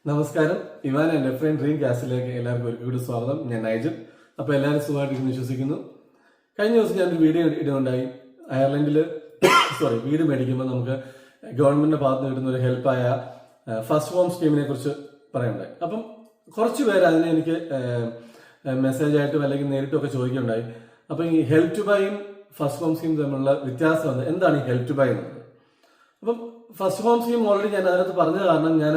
നമസ്കാരം. Ivan and Ephraim dream കാസ്റ്റിലേക്ക് എല്ലാവർക്കും ഒരിക്കൽ കൂടി സ്വാഗതം. ഞാൻ നൈജൽ. അപ്പോൾ എല്ലാവരും സുഖമായിട്ട് വിശ്വസിക്കുന്നു. കഴിഞ്ഞ ദിവസം ഞാനൊരു വീഡിയോ ഇടുന്നുണ്ടായി. അയർലൻഡിൽ വീട് മേടിക്കുമ്പോൾ നമുക്ക് ഗവൺമെന്റിന്റെ ഭാഗത്ത് നിന്ന് കിട്ടുന്ന ഒരു ഹെൽപ്പായ ഫസ്റ്റ് ഹോം സ്കീമിനെ കുറിച്ച് പറയുന്നുണ്ടായി. അപ്പം കുറച്ച് പേര് അതിനെ എനിക്ക് മെസ്സേജ് ആയിട്ടും അല്ലെങ്കിൽ നേരിട്ടും ഒക്കെ ചോദിക്കുകയുണ്ടായി. അപ്പം ഈ ഹെൽപ്പ് ടു ബൈയും ഫസ്റ്റ് ഹോം സ്കീം തമ്മിലുള്ള വ്യത്യാസം എന്താണ് ഈ ഹെൽപ്പ് ടു ബൈ എന്നുള്ളത്? അപ്പം ഫസ്റ്റ് ഹോം സ്കീം ഓൾറെഡി ഞാൻ അതിനകത്ത് പറഞ്ഞ കാരണം ഞാൻ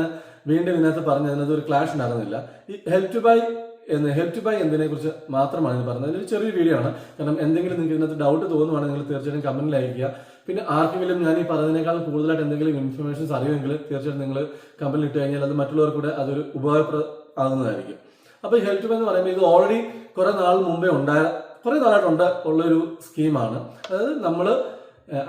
വീണ്ടും ഇതിനകത്ത് പറഞ്ഞ് അതിനകത്ത് ഒരു ക്ലാഷ് ഉണ്ടാകുന്നില്ല. ഈ ഹെൽപ്പ് ടു ബൈ എന്നതിനെ കുറിച്ച് മാത്രമാണ് ഇത് പറഞ്ഞത്. ഒരു ചെറിയ വീഡിയോ ആണ്. കാരണം എന്തെങ്കിലും നിങ്ങൾക്ക് ഇതിനകത്ത് ഡൗട്ട് തോന്നുവാണെങ്കിൽ നിങ്ങൾ തീർച്ചയായിട്ടും കമന്റിൽ അയക്കുക. പിന്നെ ആർക്കെങ്കിലും ഞാൻ ഈ പറഞ്ഞതിനേക്കാൾ കൂടുതലായിട്ട് എന്തെങ്കിലും ഇൻഫർമേഷൻസ് അറിയുമെങ്കിൽ തീർച്ചയായിട്ടും നിങ്ങൾ കമന്റിൽ ഇട്ട് കഴിഞ്ഞാൽ അത് മറ്റുള്ളവർക്ക് കൂടെ അതൊരു ഉപകാരപ്രദമാകുന്നതായിരിക്കും. അപ്പൊ ഈ ഹെൽപ്പ് ടു ബൈ എന്ന് പറയുമ്പോൾ ഇത് ഓൾറെഡി കുറെ നാളായിട്ടുണ്ട് ഉള്ളൊരു സ്കീമാണ്. അതായത് നമ്മൾ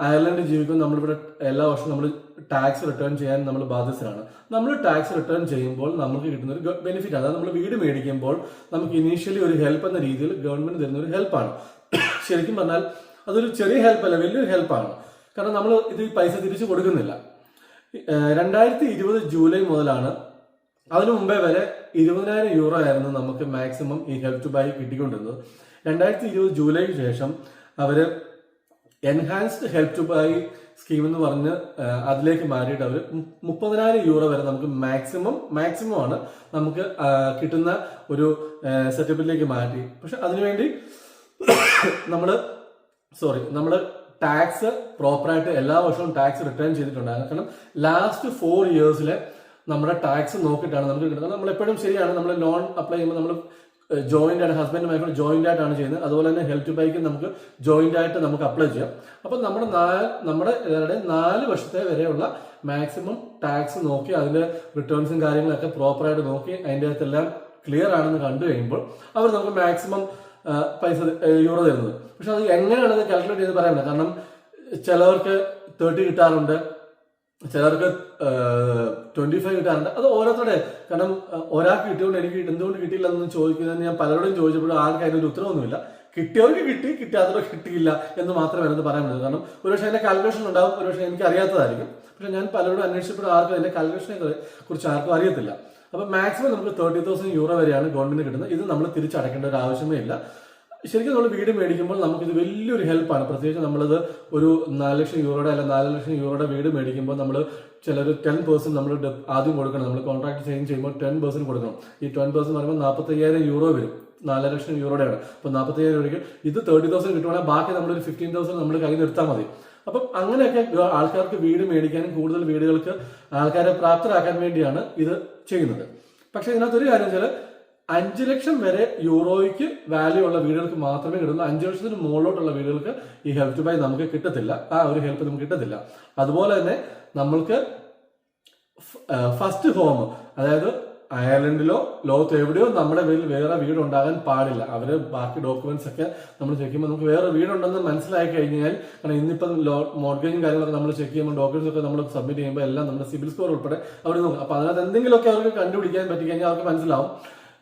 അയർലൻഡിൽ ജീവിക്കുമ്പോൾ നമ്മളിവിടെ എല്ലാ വർഷവും നമ്മൾ ടാക്സ് റിട്ടേൺ ചെയ്യാൻ നമ്മൾ ബാധ്യസ്ഥരാണ്. നമ്മൾ ടാക്സ് റിട്ടേൺ ചെയ്യുമ്പോൾ നമുക്ക് കിട്ടുന്ന ഒരു ബെനിഫിറ്റ് ആണ്. അതായത് നമ്മൾ വീട് മേടിക്കുമ്പോൾ നമുക്ക് ഇനീഷ്യലി ഒരു ഹെൽപ്പ് എന്ന രീതിയിൽ ഗവൺമെന്റ് തരുന്ന ഒരു ഹെൽപ്പാണ്. ശരിക്കും പറഞ്ഞാൽ അതൊരു ചെറിയ ഹെൽപ്പല്ല, വലിയൊരു ഹെൽപ്പാണ്. കാരണം നമ്മൾ ഇത് പൈസ തിരിച്ചു കൊടുക്കുന്നില്ല. 2020 ജൂലൈ മുതലാണ്. അതിനു മുമ്പേ വരെ 20,000 യൂറോ ആയിരുന്നു നമുക്ക് മാക്സിമം ഈ ഹെൽപ്പ് ടു ബൈ കിട്ടിക്കൊണ്ടിരുന്നത്. 2020 ജൂലൈക്ക് ശേഷം അവര് enhanced help to buy scheme എന്ന് പറഞ്ഞ് അതിലേക്ക് മാറിയിട്ട് അവർ 30,000 യൂറോ വരെ നമുക്ക് മാക്സിമം ആണ് നമുക്ക് കിട്ടുന്ന ഒരു സെറ്റപ്പിലേക്ക് മാറ്റി. പക്ഷെ അതിനുവേണ്ടി നമ്മള് ടാക്സ് പ്രോപ്പറായിട്ട് എല്ലാ വർഷവും ടാക്സ് റിട്ടേൺ ചെയ്തിട്ടുണ്ടായിരുന്നു. കാരണം ലാസ്റ്റ് 4 ഇയേഴ്സിലെ നമ്മുടെ ടാക്സ് നോക്കിയിട്ടാണ് നമുക്ക് കിട്ടുന്നത്. നമ്മളെപ്പോഴും ശരിയാണ്, നമ്മൾ ലോൺ അപ്ലൈ ചെയ്യുമ്പോൾ നമ്മൾ ജോയിന്റ് ആണ്, ഹസ്ബൻഡ് വൈഫിന് ജോയിന്റ് ആയിട്ടാണ് ചെയ്യുന്നത്. അതുപോലെ തന്നെ ഹെൽപ്പ് ടു ബൈക്ക് നമുക്ക് ജോയിന്റ് ആയിട്ട് നമുക്ക് അപ്ലൈ ചെയ്യാം. അപ്പൊ നമ്മുടെ 4 വർഷത്തെ വരെയുള്ള മാക്സിമം ടാക്സ് നോക്കി അതിന്റെ റിട്ടേൺസും കാര്യങ്ങളൊക്കെ പ്രോപ്പറായിട്ട് നോക്കി അതിന്റെ അകത്തെല്ലാം ക്ലിയർ ആണെന്ന് കണ്ടു കഴിയുമ്പോൾ അവർ നമുക്ക് മാക്സിമം പൈസ യൂറോ തരുന്നത്. പക്ഷെ അത് എങ്ങനെയാണ് അത് കാൽക്കുലേറ്റ് ചെയ്ത് പറയാൻ പറ്റില്ല. കാരണം ചിലവർക്ക് 30 കിട്ടാറുണ്ട്, ചിലർക്ക് 25 കിട്ടാറുണ്ട്. അത് ഓരോരുത്തരുടെ, കാരണം ഒരാൾക്ക് കിട്ടിയോണ്ട് എനിക്ക് എന്തുകൊണ്ട് കിട്ടിയില്ല എന്ന് ചോദിക്കുന്നത് ഞാൻ പലരോടും ചോദിച്ചപ്പോഴും ആർക്കും അതിനൊരു ഉത്തരവൊന്നുമില്ല. കിട്ടിയവർക്ക് കിട്ടി, കിട്ടാത്തവർക്ക് കിട്ടിയില്ല എന്ന് മാത്രമേ അതിനകത്ത് പറയാൻ പറ്റൂ. കാരണം ഒരുപക്ഷെ അതിന്റെ കാൽക്കുലേഷൻ ഉണ്ടാവും, ഒരുപക്ഷെ എനിക്ക് അറിയാത്തതായിരിക്കും. പക്ഷെ ഞാൻ പലരോടും അന്വേഷിച്ചപ്പോഴും ആർക്കും അതിന്റെ കാൽക്കുലേഷനെ കുറിച്ച് ആർക്കും അറിയത്തില്ല. അപ്പൊ മാക്സിമം നമുക്ക് 30,000 യൂറോ വരെയാണ് ഗവൺമെന്റ് കിട്ടുന്നത്. ഇത് നമ്മൾ തിരിച്ചടക്കേണ്ട ഒരു ആവശ്യമേ ഇല്ല. ശരിക്കും നമ്മൾ വീട് മേടിക്കുമ്പോൾ നമുക്കിത് വലിയൊരു ഹെൽപ്പാണ്. പ്രത്യേകിച്ച് നമ്മളത് ഒരു 4 ലക്ഷം യൂറോയുടെ അല്ല 4 ലക്ഷം യൂറോയുടെ വീട് മേടിക്കുമ്പോൾ നമ്മൾ ചിലർ 10% നമ്മൾ ആദ്യം കൊടുക്കണം. നമ്മൾ കോൺട്രാക്ട് സൈൻ ചെയ്യുമ്പോൾ 10% കൊടുക്കണം. ഈ 10% പറയുമ്പോൾ 45,000 യൂറോ വരും. 4 ലക്ഷം യൂറോയുടെയാണ്. അപ്പൊ 45,000 രൂപയ്ക്ക് ഇത് 30,000 കിട്ടുവാണെങ്കിൽ ബാക്കി നമ്മളൊരു 15,000 നമ്മൾ കയ്യിൽ നിർത്താൽ മതി. അപ്പം അങ്ങനെയൊക്കെ ആൾക്കാർക്ക് വീട് മേടിക്കാനും കൂടുതൽ വീടുകൾക്ക് ആൾക്കാരെ പ്രാപ്തരാക്കാൻ വേണ്ടിയാണ് ഇത് ചെയ്യുന്നത്. പക്ഷെ ഇതിനകത്തൊരു കാര്യം വെച്ചാൽ 5 ലക്ഷം വരെ യൂറോയ്ക്ക് വാല്യൂ ഉള്ള വീടുകൾക്ക് മാത്രമേ കിട്ടുള്ളൂ. 5 ലക്ഷത്തിന് മുകളിലോട്ടുള്ള വീടുകൾക്ക് ഈ ഹെൽപ്പ് ടു ബൈ നമുക്ക് കിട്ടത്തില്ല. ആ ഒരു ഹെൽപ്പ് നമുക്ക് കിട്ടത്തില്ല. അതുപോലെ തന്നെ നമ്മൾക്ക് ഫസ്റ്റ് ഹോം, അതായത് അയർലൻഡിലോ ലോകത്ത് എവിടെയോ നമ്മുടെ പേരിൽ വേറെ വീട് ഉണ്ടാകാൻ പാടില്ല. അവര് ബാക്കി ഡോക്യുമെന്റ്സ് ഒക്കെ നമ്മൾ ചെക്ക് ചെയ്യുമ്പോൾ നമുക്ക് വേറെ വീടുണ്ടെന്ന് മനസ്സിലാക്കി കഴിഞ്ഞാൽ, കാരണം ഇന്നിപ്പം മോർഗേജും കാര്യങ്ങളൊക്കെ നമ്മൾ ചെക്ക് ചെയ്യുമ്പോൾ ഡോക്യുമെന്റ്സ് ഒക്കെ നമ്മൾ സബ്മിറ്റ് ചെയ്യുമ്പോൾ എല്ലാം നമ്മുടെ സിബിൽ സ്കോർ ഉൾപ്പെടെ അവർ നോക്കും. അപ്പൊ അതിനകത്ത് എന്തെങ്കിലുമൊക്കെ അവർക്ക് കണ്ടുപിടിക്കാൻ പറ്റി കഴിഞ്ഞാൽ അവർക്ക് മനസ്സിലാവും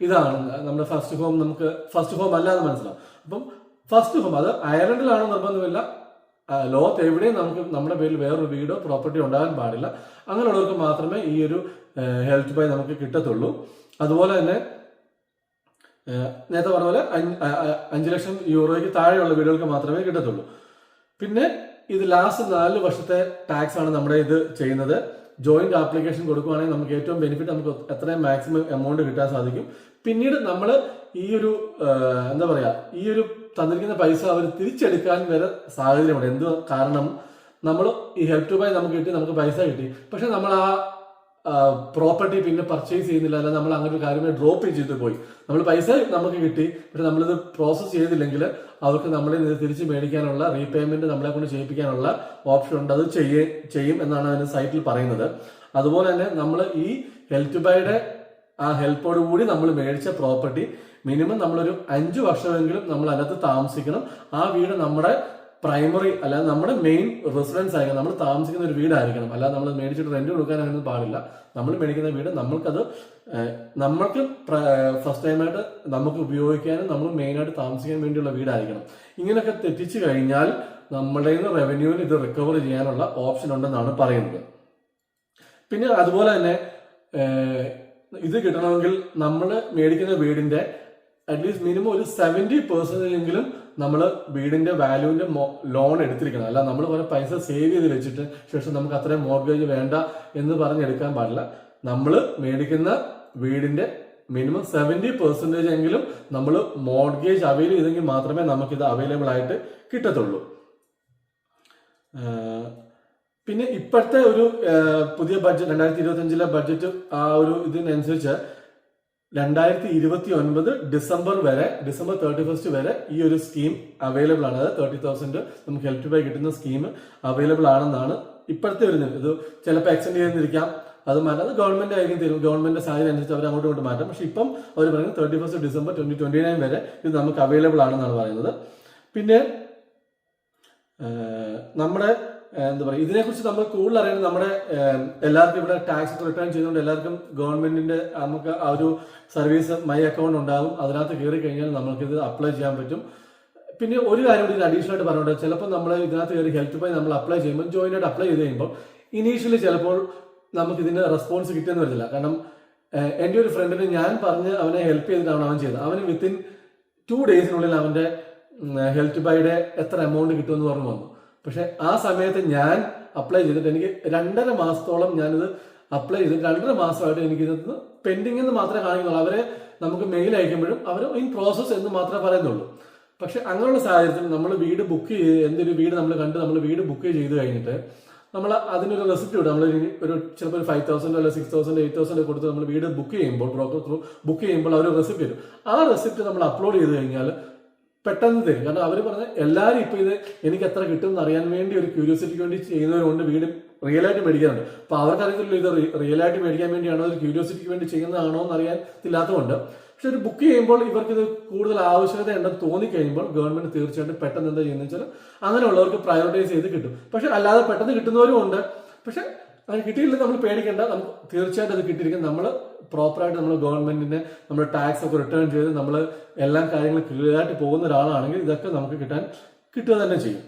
ഇതാണ് നമ്മുടെ ഫസ്റ്റ് ഹോം, നമുക്ക് ഫസ്റ്റ് ഹോം അല്ലാതെ മനസ്സിലാവും. അപ്പം ഫസ്റ്റ് ഹോം അത് അയർലൻഡിലാണോ നിർബന്ധമില്ല, ലോകത്ത് എവിടെയും നമുക്ക് നമ്മുടെ പേരിൽ വേറൊരു വീടോ പ്രോപ്പർട്ടി ഉണ്ടാകാൻ പാടില്ല. അങ്ങനെയുള്ളവർക്ക് മാത്രമേ ഈ ഒരു ഹെൽപ്പ് ബൈ നമുക്ക് കിട്ടത്തുള്ളൂ. അതുപോലെ തന്നെ നേരത്തെ പറഞ്ഞ പോലെ 5 ലക്ഷം യൂറോയ്ക്ക് താഴെയുള്ള വീടുകൾക്ക് മാത്രമേ കിട്ടത്തുള്ളൂ. പിന്നെ ഇത് ലാസ്റ്റ് 4 വർഷത്തെ ടാക്സ് ആണ് നമ്മുടെ ഇത് ചെയ്യുന്നത്. ജോയിന്റ് ആപ്ലിക്കേഷൻ കൊടുക്കുവാണെങ്കിൽ നമുക്ക് ഏറ്റവും ബെനിഫിറ്റ്, നമുക്ക് എത്രയും മാക്സിമം എമൗണ്ട് കിട്ടാൻ സാധിക്കും. പിന്നീട് നമ്മൾ ഈ ഒരു ഈ ഒരു തന്നിരിക്കുന്ന പൈസ അവർ തിരിച്ചെടുക്കാൻ വരെ സാഹചര്യമുണ്ട്. എന്ത് കാരണം, നമ്മൾ ഈ ഹെൽപ്പ് ടു ബൈ നമുക്ക് കിട്ടി, നമുക്ക് പൈസ കിട്ടി, പക്ഷെ നമ്മൾ ആ പ്രോപ്പർട്ടി പിന്നെ പർച്ചേസ് ചെയ്യുന്നില്ല, അല്ല നമ്മൾ അങ്ങനെ ഒരു കാര്യമായി ഡ്രോപ്പ് ചെയ്തിട്ട് പോയി. നമ്മൾ പൈസ നമുക്ക് കിട്ടി, പക്ഷെ നമ്മളിത് പ്രോസസ് ചെയ്തില്ലെങ്കിൽ അവർക്ക് നമ്മളെ തിരിച്ച് മേടിക്കാനുള്ള റീപേയ്മെന്റ് നമ്മളെ കൊണ്ട് ചെയ്യിപ്പിക്കാനുള്ള ഓപ്ഷൻ ഉണ്ട്. അത് ചെയ്യും എന്നാണ് അതിന് സൈറ്റിൽ പറയുന്നത്. അതുപോലെ തന്നെ നമ്മൾ ഈ ഹെൽപ്പ് ബൈയുടെ ആ ഹെൽപ്പോട് കൂടി നമ്മൾ മേടിച്ച പ്രോപ്പർട്ടി മിനിമം നമ്മളൊരു 5 വർഷമെങ്കിലും നമ്മൾ അതിനകത്ത് താമസിക്കണം. ആ വീട് നമ്മുടെ പ്രൈമറി, അല്ലാതെ നമ്മുടെ മെയിൻ റെസിഡൻസ് ആയിരിക്കണം. നമ്മൾ താമസിക്കുന്ന ഒരു വീടായിരിക്കണം. അല്ലാതെ നമ്മൾ മേടിച്ചിട്ട് റെന്റ് കൊടുക്കാനൊന്നും പാടില്ല. നമ്മൾ മേടിക്കുന്ന വീട് നമ്മൾക്ക് ഫസ്റ്റ് ടൈമായിട്ട് നമുക്ക് ഉപയോഗിക്കാനും നമ്മൾ മെയിനായിട്ട് താമസിക്കാൻ വേണ്ടിയുള്ള വീടായിരിക്കണം. ഇങ്ങനെയൊക്കെ തെറ്റിച്ചു കഴിഞ്ഞാൽ നമ്മളുടെ റവന്യൂവിന് ഇത് റിക്കവർ ചെയ്യാനുള്ള ഓപ്ഷൻ ഉണ്ടെന്നാണ് പറയുന്നത്. പിന്നെ അതുപോലെ തന്നെ ഇത് കിട്ടണമെങ്കിൽ നമ്മൾ മേടിക്കുന്ന വീടിന്റെ അറ്റ്ലീസ്റ്റ് മിനിമം ഒരു 70% എങ്കിലും നമ്മൾ വീടിന്റെ വാല്യൂവിന്റെ ലോൺ എടുത്തിരിക്കണം. അല്ല നമ്മൾ കുറെ പൈസ സേവ് ചെയ്ത് വെച്ചിട്ട് ശേഷം നമുക്ക് അത്രയും മോർഗേജ് വേണ്ട എന്ന് പറഞ്ഞെടുക്കാൻ പാടില്ല. നമ്മൾ മേടിക്കുന്ന വീടിന്റെ മിനിമം 70% എങ്കിലും നമ്മൾ മോർഗേജ് അവൈൽ ചെയ്തെങ്കിൽ മാത്രമേ നമുക്കിത് അവൈലബിൾ ആയിട്ട് കിട്ടത്തുള്ളൂ. പിന്നെ ഇപ്പോഴത്തെ ഒരു പുതിയ ബഡ്ജറ്റ് 2025 ബഡ്ജറ്റ് ആ ഒരു ഇതിനനുസരിച്ച് 2029 ഡിസംബർ 31 വരെ ഈ ഒരു സ്കീം അവൈലബിൾ ആണ്. അതായത് 30,000 നമുക്ക് ഹെൽപ്പ് ടു ബൈ കിട്ടുന്ന സ്കീം അവൈലബിൾ ആണെന്നാണ് ഇപ്പോഴത്തെ ഒരു ഇത്. ചിലപ്പോൾ എക്സ്റ്റെൻഡ് ചെയ്തിരിക്കാം, അത് മാറ്റാം, അത് ഗവൺമെന്റ് ആയിരിക്കും തരും. ഗവൺമെന്റ് സാഹചര്യം അനുസരിച്ച് അവർ അങ്ങോട്ട് കൊണ്ട് മാറ്റാം. പക്ഷെ ഇപ്പം അവർ പറയുന്നത് 31 ഡിസംബർ 2029 വരെ ഇത് നമുക്ക് അവൈലബിൾ ആണെന്നാണ് പറയുന്നത്. പിന്നെ നമ്മുടെ എന്താ പറയുക, ഇതിനെക്കുറിച്ച് നമ്മൾ കൂടുതൽ അറിയുന്നത് നമ്മുടെ എല്ലാവർക്കും ഇവിടെ ടാക്സ് റിട്ടേൺ ചെയ്തുകൊണ്ട് എല്ലാവർക്കും ഗവൺമെന്റിന്റെ നമുക്ക് ആ ഒരു സർവീസ് മൈ അക്കൗണ്ട് ഉണ്ടാകും. അതിനകത്ത് കയറി കഴിഞ്ഞാൽ നമുക്കിത് അപ്ലൈ ചെയ്യാൻ പറ്റും. പിന്നെ ഒരു കാര്യം കൂടി അഡീഷണൽ ആയിട്ട് പറഞ്ഞിട്ടുണ്ട്, ചിലപ്പോൾ നമ്മൾ ഇതിനകത്ത് കയറി ഹെൽത്ത് ബൈ നമ്മൾ അപ്ലൈ ചെയ്യുമ്പോൾ ജോയിന്റ് ആയിട്ട് അപ്ലൈ ചെയ്ത് കഴിയുമ്പോൾ ഇനീഷ്യലി ചിലപ്പോൾ നമുക്ക് ഇതിന് റെസ്പോൺസ് കിട്ടിയെന്ന് വരില്ല. കാരണം എൻ്റെ ഒരു ഫ്രണ്ടിന് ഞാൻ പറഞ്ഞ് അവനെ ഹെൽപ്പ് ചെയ്തിട്ടാണ് അവൻ ചെയ്തത്. അവന് വിത്തിൻ 2 ഡേയ്സിനുള്ളിൽ അവന്റെ ഹെൽത്ത് ബൈയുടെ എത്ര എമൗണ്ട് കിട്ടുമെന്ന് പറഞ്ഞു വന്നു. പക്ഷെ ആ സമയത്ത് ഞാൻ അപ്ലൈ ചെയ്തിട്ട് എനിക്ക് 2.5 മാസത്തോളം ഞാനിത് അപ്ലൈ ചെയ്തിട്ട് 2.5 മാസമായിട്ട് എനിക്കിത് പെൻഡിങ് എന്ന് മാത്രമേ കാണിക്കുന്നുള്ളൂ. അവരെ നമുക്ക് മെയിൽ അയക്കുമ്പോഴും അവർ ഇൻ പ്രോസസ് എന്ന് മാത്രമേ പറയുന്നുള്ളൂ. പക്ഷെ അങ്ങനെയുള്ള സാഹചര്യത്തിൽ നമ്മൾ വീട് ബുക്ക് ചെയ്ത് എന്തൊരു വീട് നമ്മൾ കണ്ട് നമ്മൾ വീട് ബുക്ക് ചെയ്ത് കഴിഞ്ഞിട്ട് നമ്മൾ അതിനൊരു റെസിപ്റ്റ് വിടും. നമ്മൾ ഒരു ചിലപ്പോൾ ഒരു 5,000 അല്ല 6,000 8,000 കൊടുത്ത് നമ്മൾ വീട് ബുക്ക് ചെയ്യുമ്പോൾ ബ്രോക്കർ ത്രൂ ബുക്ക് ചെയ്യുമ്പോൾ അവർ റെസിപ്റ്റ് തരും. ആ റെസിപ്റ്റ് നമ്മൾ അപ്ലോഡ് ചെയ്ത് കഴിഞ്ഞാൽ പെട്ടെന്ന് തരും. കാരണം അവർ പറഞ്ഞ എല്ലാവരും ഇപ്പൊ ഇത് എനിക്ക് എത്ര കിട്ടും എന്ന് അറിയാൻ വേണ്ടി ഒരു ക്യൂരിയോസിറ്റിക്ക് വേണ്ടി ചെയ്യുന്നവരുണ്ട്, വീട് റിയൽ ആയിട്ട് മേടിക്കാറുണ്ട്. അപ്പൊ അവർക്കറിയത്തില്ല ഇത് റിയൽ ആയിട്ട് മേടിക്കാൻ വേണ്ടിയാണോ ഒരു ക്യൂരിയോസിറ്റിക്ക് വേണ്ടി ചെയ്യുന്നതാണോ എന്ന് അറിയാത്തില്ലാത്തതുകൊണ്ട്. പക്ഷെ ഒരു ബുക്ക് ചെയ്യുമ്പോൾ ഇവർക്ക് ഇത് കൂടുതൽ ആവശ്യകത ഉണ്ടെന്ന് തോന്നിക്കഴിയുമ്പോൾ ഗവൺമെന്റ് തീർച്ചയായിട്ടും പെട്ടെന്ന് എന്താ ചെയ്യുന്നത് വെച്ചാൽ അങ്ങനെയുള്ളവർക്ക് പ്രയോറിറ്റൈസ് ചെയ്ത് കിട്ടും. പക്ഷെ അല്ലാതെ പെട്ടെന്ന് കിട്ടുന്നവരും ഉണ്ട്. പക്ഷെ അങ്ങനെ കിട്ടിയില്ല നമ്മൾ പേടിക്കേണ്ട, നമുക്ക് തീർച്ചയായിട്ടും അത് കിട്ടിയിരിക്കും. നമ്മൾ പ്രോപ്പറായിട്ട് നമ്മൾ ഗവൺമെന്റിന്റെ നമ്മൾ ടാക്സ് ഒക്കെ റിട്ടേൺ ചെയ്ത് നമ്മൾ എല്ലാ കാര്യങ്ങളും ക്ലിയർ ആയിട്ട് പോകുന്ന ഒരാളാണെങ്കിൽ ഇതൊക്കെ നമുക്ക് കിട്ടുക തന്നെ ചെയ്യും.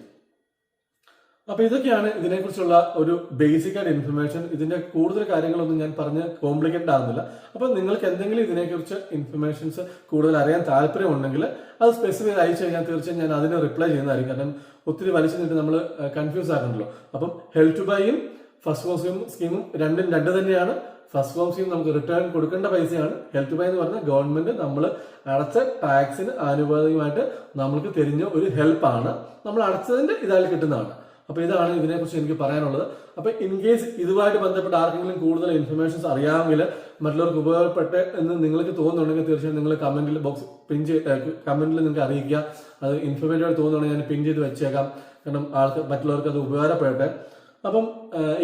അപ്പൊ ഇതൊക്കെയാണ് ഇതിനെക്കുറിച്ചുള്ള ഒരു ബേസിക് ആയിട്ട് ഇൻഫർമേഷൻ. ഇതിന്റെ കൂടുതൽ കാര്യങ്ങളൊന്നും ഞാൻ പറഞ്ഞ് കോംപ്ലിക്കേറ്റഡ് ആകുന്നില്ല. അപ്പൊ നിങ്ങൾക്ക് എന്തെങ്കിലും ഇതിനെക്കുറിച്ച് ഇൻഫർമേഷൻസ് കൂടുതൽ അറിയാൻ താല്പര്യമുണ്ടെങ്കിൽ അത് സ്പെസിഫൈ അയച്ചു കഴിഞ്ഞാൽ തീർച്ചയായും ഞാൻ അതിന് റിപ്ലൈ ചെയ്യുന്നതായിരിക്കും. കാരണം ഒത്തിരി വലിച്ചു നിന്നിട്ട് നമ്മൾ കൺഫ്യൂസ് ആക്കണ്ടല്ലോ. അപ്പം ഹെൽത്ത് ടു ബൈയും ഫസ്റ്റ് ഹോം സ്കീമും രണ്ടും രണ്ട് തന്നെയാണ്. ഫസ്റ്റ് ഹോം സ്കീം നമുക്ക് റിട്ടേൺ കൊടുക്കേണ്ട പൈസയാണ്. ഹെൽത്ത് ബൈ എന്ന് പറഞ്ഞാൽ ഗവൺമെന്റ് നമ്മൾ അടച്ച ടാക്സിന് ആനുപാതികമായിട്ട് നമ്മൾക്ക് തരുന്ന ഒരു ഹെൽപ്പാണ്. നമ്മൾ അടച്ചതിന്റെ ഇതായി കിട്ടുന്നതാണ്. അപ്പൊ ഇതാണ് ഇതിനെക്കുറിച്ച് എനിക്ക് പറയാനുള്ളത്. അപ്പൊ ഇൻ കേസ് ഇതുമായിട്ട് ബന്ധപ്പെട്ട് ആർക്കെങ്കിലും കൂടുതൽ ഇൻഫർമേഷൻസ് അറിയാമെങ്കിൽ മറ്റുള്ളവർക്ക് ഉപയോഗപ്പെട്ട് എന്ന് നിങ്ങൾക്ക് തോന്നുന്നുണ്ടെങ്കിൽ തീർച്ചയായും നിങ്ങൾ കമന്റിൽ കമന്റിൽ നിങ്ങൾക്ക് അറിയിക്കുക. അത് ഇൻഫർമേറ്റീവ് ആയിട്ട് തോന്നുന്നുണ്ടെങ്കിൽ ഞാൻ പിൻ ചെയ്ത് വെച്ചേക്കാം. കാരണം മറ്റുള്ളവർക്ക് അത് ഉപകാരപ്പെടട്ടെ. അപ്പം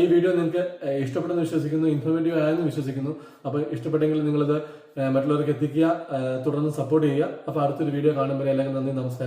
ഈ വീഡിയോ നിങ്ങൾക്ക് ഇഷ്ടപ്പെട്ടെന്ന് വിശ്വസിക്കുന്നു, ഇൻഫോർമേറ്റീവ് ആയെന്ന് വിശ്വസിക്കുന്നു. അപ്പൊ ഇഷ്ടപ്പെട്ടെങ്കിൽ നിങ്ങളിത് മറ്റുള്ളവർക്ക് എത്തിക്കുക, തുടർന്ന് സപ്പോർട്ട് ചെയ്യുക. അപ്പൊ അടുത്തൊരു വീഡിയോ കാണുമ്പോൾ എല്ലാവർക്കും നന്ദി, നമസ്കാരം.